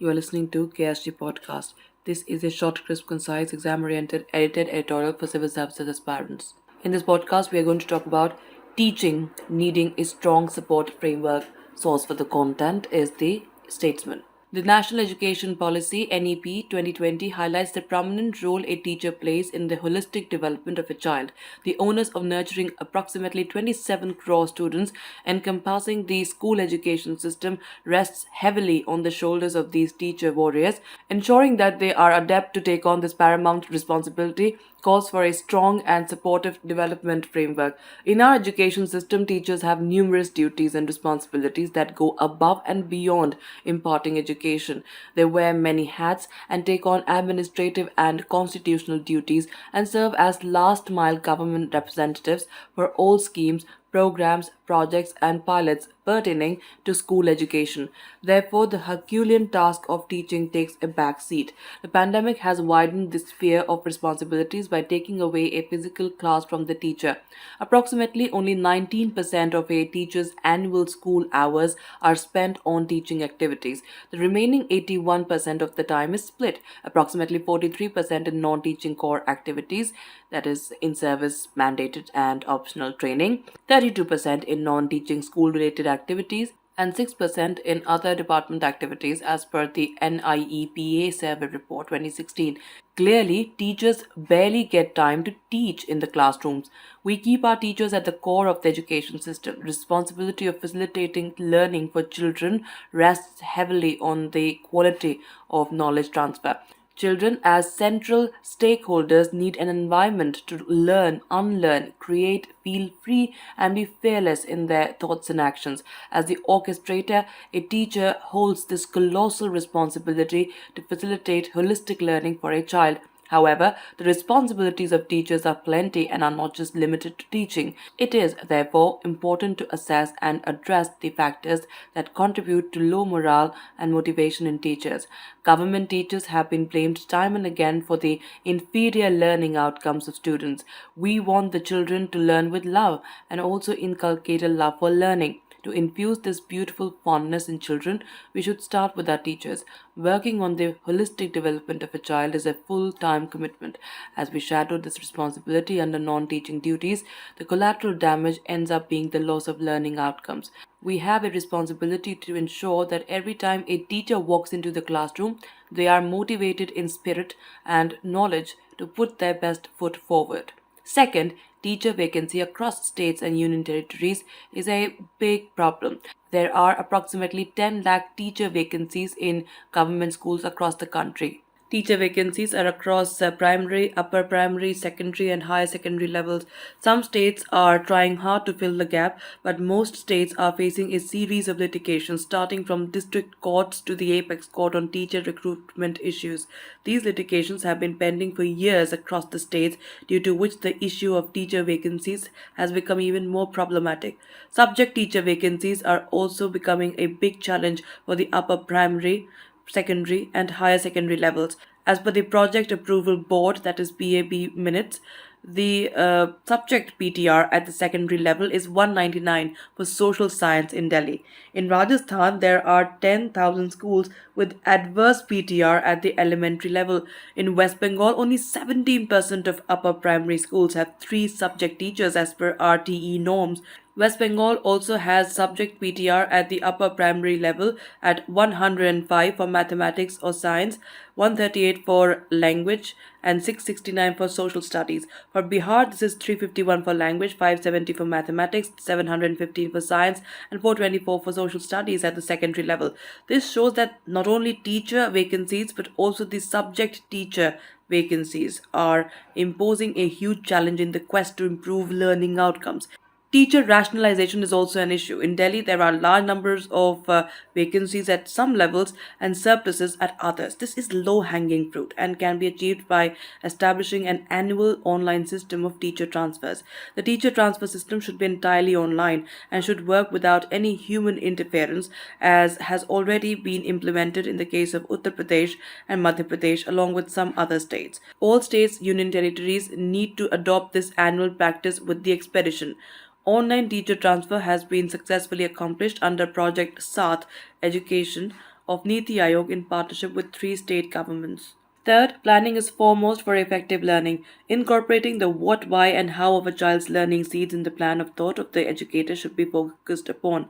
You are listening to KSG Podcast. This is a short, crisp, concise, exam-oriented, edited editorial for civil services aspirants. In this podcast, we are going to talk about teaching needing a strong support framework. Source for the content is the Statesman. The National Education Policy (NEP) 2020 highlights the prominent role a teacher plays in the holistic development of a child. The onus of nurturing approximately 27 crore students, encompassing the school education system, rests heavily on the shoulders of these teacher warriors. Ensuring that they are adept to take on this paramount responsibility calls for a strong and supportive development framework. In our education system, teachers have numerous duties and responsibilities that go above and beyond imparting education. They wear many hats and take on administrative and constitutional duties and serve as last mile government representatives for all schemes, programs, projects, and pilots pertaining to school education. Therefore, the Herculean task of teaching takes a back seat. The pandemic has widened the sphere of responsibilities by taking away a physical class from the teacher. Approximately only 19% of a teacher's annual school hours are spent on teaching activities. The remaining 81% of the time is split, approximately 43% in non teaching core activities, that is, in service mandated and optional training, 32% in non teaching school related activities, and 6% in other department activities as per the NIEPA Survey Report 2016. Clearly, teachers barely get time to teach in the classrooms. We keep our teachers at the core of the education system. Responsibility of facilitating learning for children rests heavily on the quality of knowledge transfer. Children, as central stakeholders, need an environment to learn, unlearn, create, feel free, and be fearless in their thoughts and actions. As the orchestrator, a teacher holds this colossal responsibility to facilitate holistic learning for a child. However, the responsibilities of teachers are plenty and are not just limited to teaching. It is, therefore, important to assess and address the factors that contribute to low morale and motivation in teachers. Government teachers have been blamed time and again for the inferior learning outcomes of students. We want the children to learn with love and also inculcate a love for learning. To infuse this beautiful fondness in children, we should start with our teachers. Working on the holistic development of a child is a full-time commitment. As we shadow this responsibility under non-teaching duties, the collateral damage ends up being the loss of learning outcomes. We have a responsibility to ensure that every time a teacher walks into the classroom, they are motivated in spirit and knowledge to put their best foot forward. Second, teacher vacancy across states and union territories is a big problem. There are approximately 10 lakh teacher vacancies in government schools across the country. Teacher vacancies are across primary, upper primary, secondary, and higher secondary levels. Some states are trying hard to fill the gap, but most states are facing a series of litigations, starting from district courts to the apex court on teacher recruitment issues. These litigations have been pending for years across the states, due to which the issue of teacher vacancies has become even more problematic. Subject teacher vacancies are also becoming a big challenge for the upper primary, secondary, and higher secondary levels. As per the Project Approval Board, that is PAB minutes, the subject PTR at the secondary level is 199 for social science in Delhi. In Rajasthan, there are 10,000 schools with adverse PTR at the elementary level. In West Bengal, only 17% of upper primary schools have 3 subject teachers as per RTE norms. West Bengal also has subject PTR at the upper primary level at 105 for mathematics or science, 138 for language, and 669 for social studies. For Bihar, this is 351 for language, 570 for mathematics, 715 for science, and 424 for social studies at the secondary level. This shows that not only teacher vacancies but also the subject teacher vacancies are imposing a huge challenge in the quest to improve learning outcomes. Teacher rationalization is also an issue. In Delhi, there are large numbers of vacancies at some levels and surpluses at others. This is low hanging fruit and can be achieved by establishing an annual online system of teacher transfers. The teacher transfer system should be entirely online and should work without any human interference, as has already been implemented in the case of Uttar Pradesh and Madhya Pradesh, along with some other states. All states, union territories need to adopt this annual practice with the expedition. Online teacher transfer has been successfully accomplished under Project Saath Education of Niti Aayog in partnership with 3 state governments. Third, planning is foremost for effective learning. Incorporating the what, why, and how of a child's learning seeds in the plan of thought of the educator should be focused upon.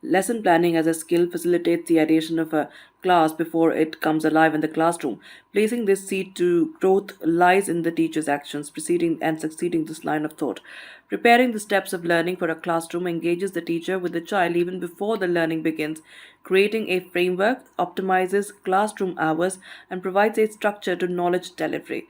Lesson planning as a skill facilitates the adhesion of a class before it comes alive in the classroom. Placing this seed to growth lies in the teacher's actions preceding and succeeding this line of thought. Preparing the steps of learning for a classroom engages the teacher with the child even before the learning begins. Creating a framework optimizes classroom hours and provides a structure to knowledge delivery.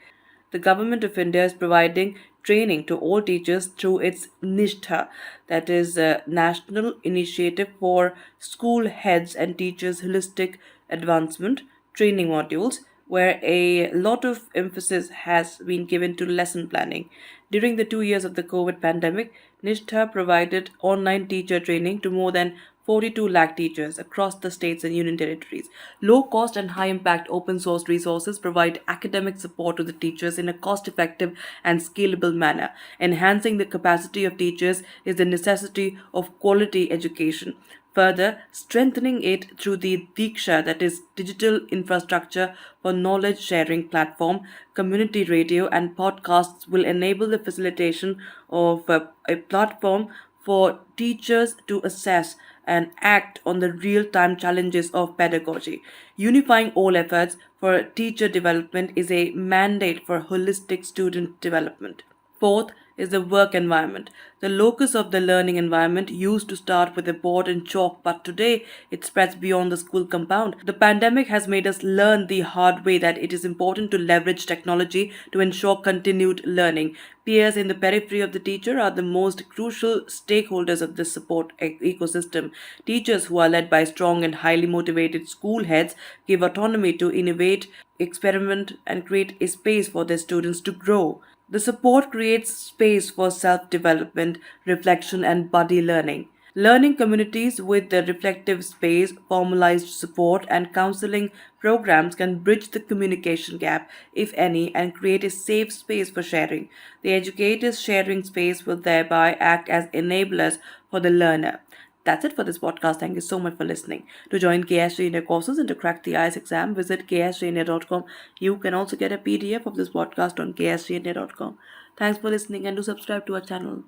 The Government of India is providing training to all teachers through its Nishtha, that is, a national initiative for school heads and teachers' holistic advancement training modules, where a lot of emphasis has been given to lesson planning. During the 2 years of the COVID pandemic, Nishtha provided online teacher training to more than 42 lakh teachers across the states and union territories. Low cost and high impact open source resources provide academic support to the teachers in a cost effective and scalable manner. Enhancing the capacity of teachers is the necessity of quality education. Further, strengthening it through the Diksha, that is, digital infrastructure for knowledge sharing platform, community radio, and podcasts, will enable the facilitation of a platform for teachers to assess and act on the real time challenges of pedagogy. Unifying all efforts for teacher development is a mandate for holistic student development. Fourth is the work environment. The locus of the learning environment used to start with a board and chalk, but today it spreads beyond the school compound. The pandemic has made us learn the hard way that it is important to leverage technology to ensure continued learning. Peers in the periphery of the teacher are the most crucial stakeholders of this support ecosystem. Teachers who are led by strong and highly motivated school heads give autonomy to innovate, experiment, and create a space for their students to grow. The support creates space for self development, reflection, and body learning. Learning communities with the reflective space, formalized support, and counseling programs can bridge the communication gap, if any, and create a safe space for sharing. The educators' sharing space will thereby act as enablers for the learner. That's it for this podcast. Thank you so much for listening. To join KSG India courses and to crack the IELTS exam, visit ksgindia.com. You can also get a PDF of this podcast on ksgindia.com. Thanks for listening and do subscribe to our channel.